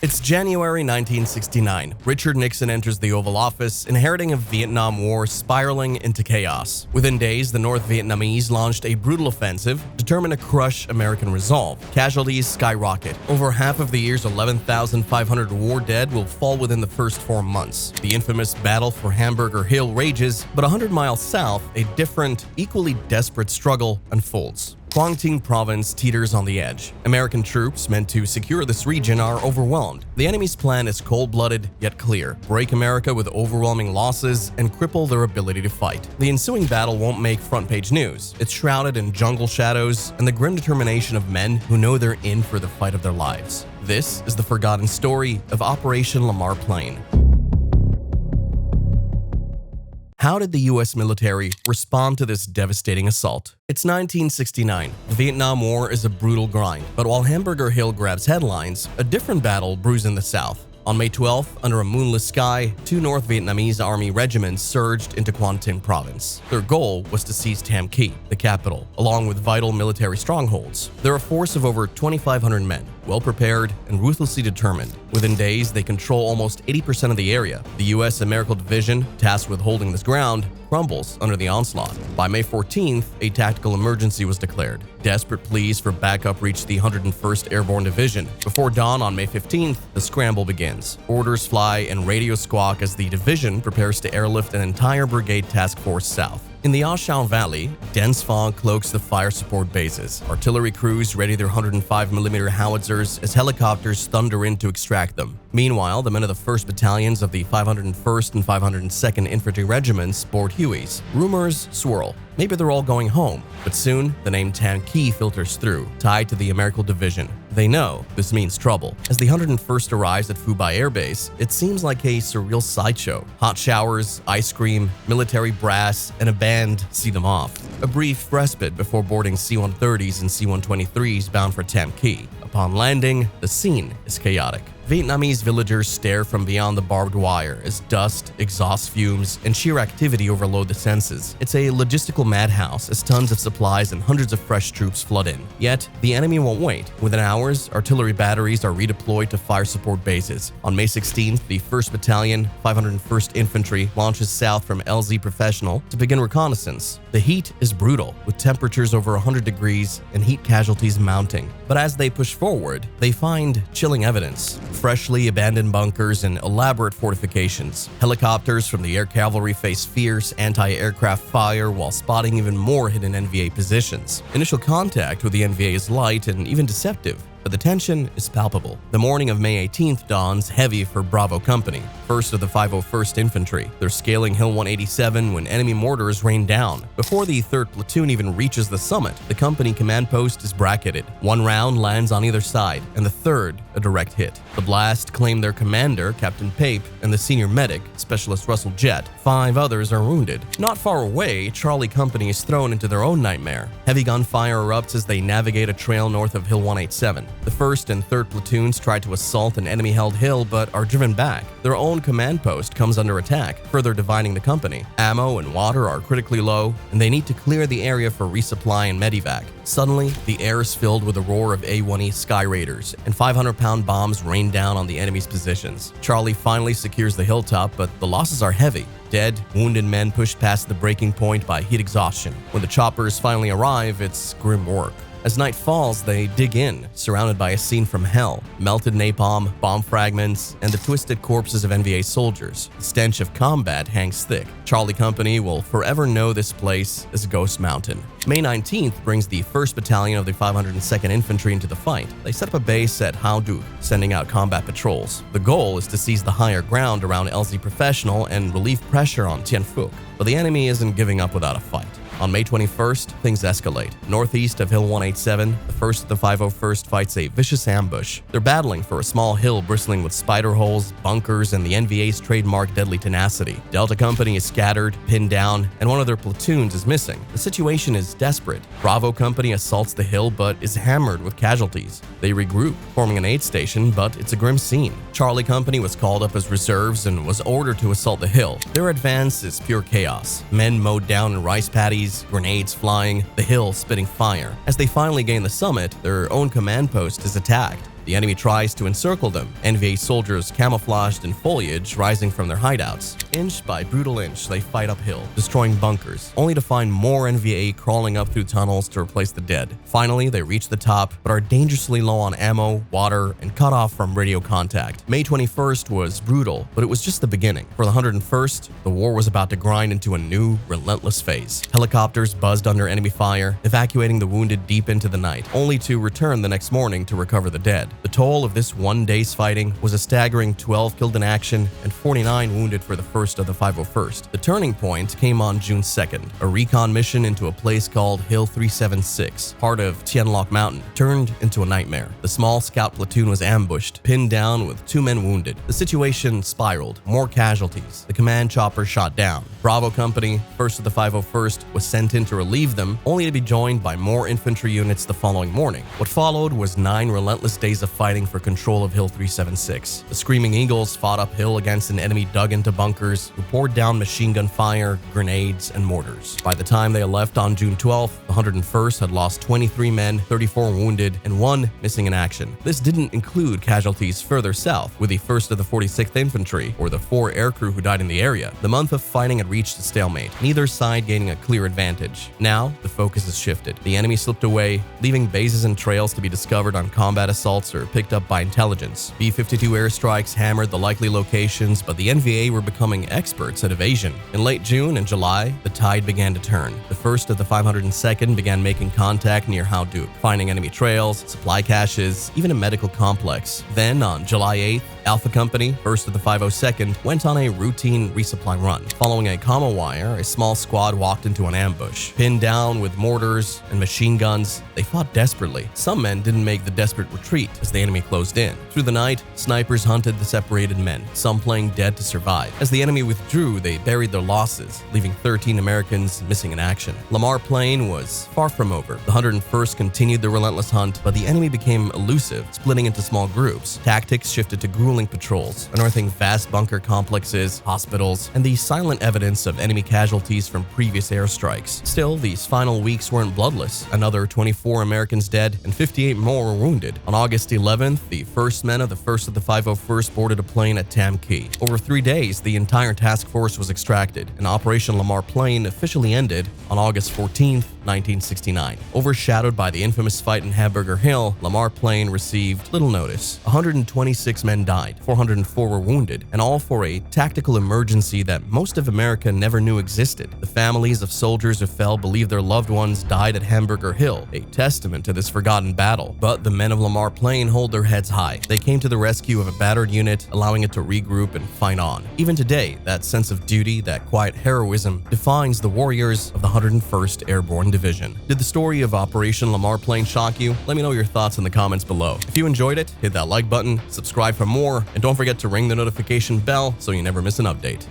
It's January 1969. Richard Nixon enters the Oval Office, inheriting a Vietnam War spiraling into chaos. Within days, the North Vietnamese launched a brutal offensive determined to crush American resolve. Casualties skyrocket. Over half of the year's 11,500 war dead will fall within the first 4 months. The infamous battle for Hamburger Hill rages, but 100 miles south, a different, equally desperate struggle unfolds. Quang Tin Province teeters on the edge. American troops meant to secure this region are overwhelmed. The enemy's plan is cold-blooded yet clear: break America with overwhelming losses and cripple their ability to fight. The ensuing battle won't make front-page news. It's shrouded in jungle shadows and the grim determination of men who know they're in for the fight of their lives. This is the forgotten story of Operation Lamar Plain. How did the US military respond to this devastating assault? It's 1969. The Vietnam War is a brutal grind, but while Hamburger Hill grabs headlines, a different battle brews in the South. On May 12th, under a moonless sky, 2 North Vietnamese Army regiments surged into Quang Tin Province. Their goal was to seize Tam Ky, the capital, along with vital military strongholds. They're a force of over 2,500 men, well-prepared and ruthlessly determined. Within days, they control almost 80% of the area. The US Americal Division, tasked with holding this ground, crumbles under the onslaught. By May 14th, a tactical emergency was declared. Desperate pleas for backup reached the 101st Airborne Division. Before dawn on May 15th, the scramble begins. Orders fly and radio squawk as the division prepares to airlift an entire brigade task force south. In the A Shau Valley, dense fog cloaks the fire support bases. Artillery crews ready their 105mm howitzers as helicopters thunder in to extract them. Meanwhile, the men of the 1st Battalions of the 501st and 502nd Infantry Regiments board Hueys. Rumors swirl. Maybe they're all going home, but soon the name Tam Ky filters through, tied to the American Division. They know this means trouble. As the 101st arrives at Phu Bai Air Base, it seems like a surreal sideshow. Hot showers, ice cream, military brass, and a band see them off. A brief respite before boarding C-130s and C-123s bound for Tam Ky. Upon landing, the scene is chaotic. Vietnamese villagers stare from beyond the barbed wire as dust, exhaust fumes, and sheer activity overload the senses. It's a logistical madhouse as tons of supplies and hundreds of fresh troops flood in. Yet, the enemy won't wait. Within hours, artillery batteries are redeployed to fire support bases. On May 16th, the 1st Battalion, 501st Infantry, launches south from LZ Professional to begin reconnaissance. The heat is brutal, with temperatures over 100 degrees and heat casualties mounting. But as they push forward, they find chilling evidence. Freshly abandoned bunkers and elaborate fortifications. Helicopters from the air cavalry face fierce anti-aircraft fire while spotting even more hidden NVA positions. Initial contact with the NVA is light and even deceptive, but the tension is palpable. The morning of May 18th dawns heavy for Bravo Company, 1st of the 501st Infantry. They're scaling Hill 187 when enemy mortars rain down. Before the 3rd Platoon even reaches the summit, the company command post is bracketed. 1 round lands on either side, and the 3rd a direct hit. The blast claimed their commander, Captain Pape, and the senior medic, Specialist Russell Jett. 5 others are wounded. Not far away, Charlie Company is thrown into their own nightmare. Heavy gunfire erupts as they navigate a trail north of Hill 187. The 1st and 3rd platoons try to assault an enemy-held hill but are driven back. Their own command post comes under attack, further dividing the company. Ammo and water are critically low, and they need to clear the area for resupply and medevac. Suddenly, the air is filled with the roar of A-1E Sky Raiders, and 500-pound bombs rain down on the enemy's positions. Charlie finally secures the hilltop, but the losses are heavy. Dead, wounded men pushed past the breaking point by heat exhaustion. When the choppers finally arrive, it's grim work. As night falls, they dig in, surrounded by a scene from hell: melted napalm, bomb fragments, and the twisted corpses of NVA soldiers. The stench of combat hangs thick. Charlie Company will forever know this place as Ghost Mountain. May 19th brings the 1st Battalion of the 502nd Infantry into the fight. They set up a base at Hau Duc, sending out combat patrols. The goal is to seize the higher ground around LZ Professional and relieve pressure on Tien Phuc. But the enemy isn't giving up without a fight. On May 21st, things escalate. Northeast of Hill 187, the 1st of the 501st fights a vicious ambush. They're battling for a small hill bristling with spider holes, bunkers, and the NVA's trademark deadly tenacity. Delta Company is scattered, pinned down, and one of their platoons is missing. The situation is desperate. Bravo Company assaults the hill but is hammered with casualties. They regroup, forming an aid station, but it's a grim scene. Charlie Company was called up as reserves and was ordered to assault the hill. Their advance is pure chaos. Men mowed down in rice paddies, grenades flying, the hill spitting fire. As they finally gain the summit, their own command post is attacked. The enemy tries to encircle them, NVA soldiers camouflaged in foliage rising from their hideouts. Inch by brutal inch, they fight uphill, destroying bunkers, only to find more NVA crawling up through tunnels to replace the dead. Finally, they reach the top, but are dangerously low on ammo, water, and cut off from radio contact. May 21st was brutal, but it was just the beginning. For the 101st, the war was about to grind into a new, relentless phase. Helicopters buzzed under enemy fire, evacuating the wounded deep into the night, only to return the next morning to recover the dead. The toll of this one day's fighting was a staggering 12 killed in action and 49 wounded for the 1st of the 501st. The turning point came on June 2nd. A recon mission into a place called Hill 376, part of Tien Loc Mountain, turned into a nightmare. The small scout platoon was ambushed, pinned down with 2 men wounded. The situation spiraled. More casualties. The command chopper shot down. Bravo Company, 1st of the 501st, was sent in to relieve them, only to be joined by more infantry units the following morning. What followed was 9 relentless days of fighting for control of Hill 376. The Screaming Eagles fought uphill against an enemy dug into bunkers who poured down machine gun fire, grenades, and mortars. By the time they left on June 12th, the 101st had lost 23 men, 34 wounded, and 1 missing in action. This didn't include casualties further south, with the 1st of the 46th Infantry, or the 4 aircrew who died in the area. The month of fighting had reached a stalemate, neither side gaining a clear advantage. Now, the focus has shifted. The enemy slipped away, leaving bases and trails to be discovered on combat assaults or picked up by intelligence. B-52 airstrikes hammered the likely locations, but the NVA were becoming experts at evasion. In late June and July, the tide began to turn. The 1st of the 502nd began making contact near Hao Duc, finding enemy trails, supply caches, even a medical complex. Then, on July 8th, Alpha Company, 1st of the 502nd, went on a routine resupply run. Following a comma wire, a small squad walked into an ambush. Pinned down with mortars and machine guns, they fought desperately. Some men didn't make the desperate retreat as the enemy closed in. Through the night, snipers hunted the separated men, some playing dead to survive. As the enemy withdrew, they buried their losses, leaving 13 Americans missing in action. Lamar Plain was far from over. The 101st continued the relentless hunt, but the enemy became elusive, splitting into small groups. Tactics shifted to grueling patrols, unearthing vast bunker complexes, hospitals, and the silent evidence of enemy casualties from previous airstrikes. Still, these final weeks weren't bloodless. Another 24 Americans dead and 58 more were wounded. On August 11th, the first men of the 1st of the 501st boarded a plane at Tam Ky. Over 3 days, the entire task force was extracted, and Operation Lamar Plain officially ended on August 14th, 1969. Overshadowed by the infamous fight in Hamburger Hill, Lamar Plain received little notice. 126 men died, 404 were wounded, and all for a tactical emergency that most of America never knew existed. The families of soldiers who fell believe their loved ones died at Hamburger Hill, a testament to this forgotten battle. But the men of Lamar Plain hold their heads high. They came to the rescue of a battered unit, allowing it to regroup and fight on. Even today, that sense of duty, that quiet heroism, defines the warriors of the 101st Airborne Division. Did the story of Operation Lamar Plain shock you? Let me know your thoughts in the comments below. If you enjoyed it, hit that like button, subscribe for more, and don't forget to ring the notification bell so you never miss an update.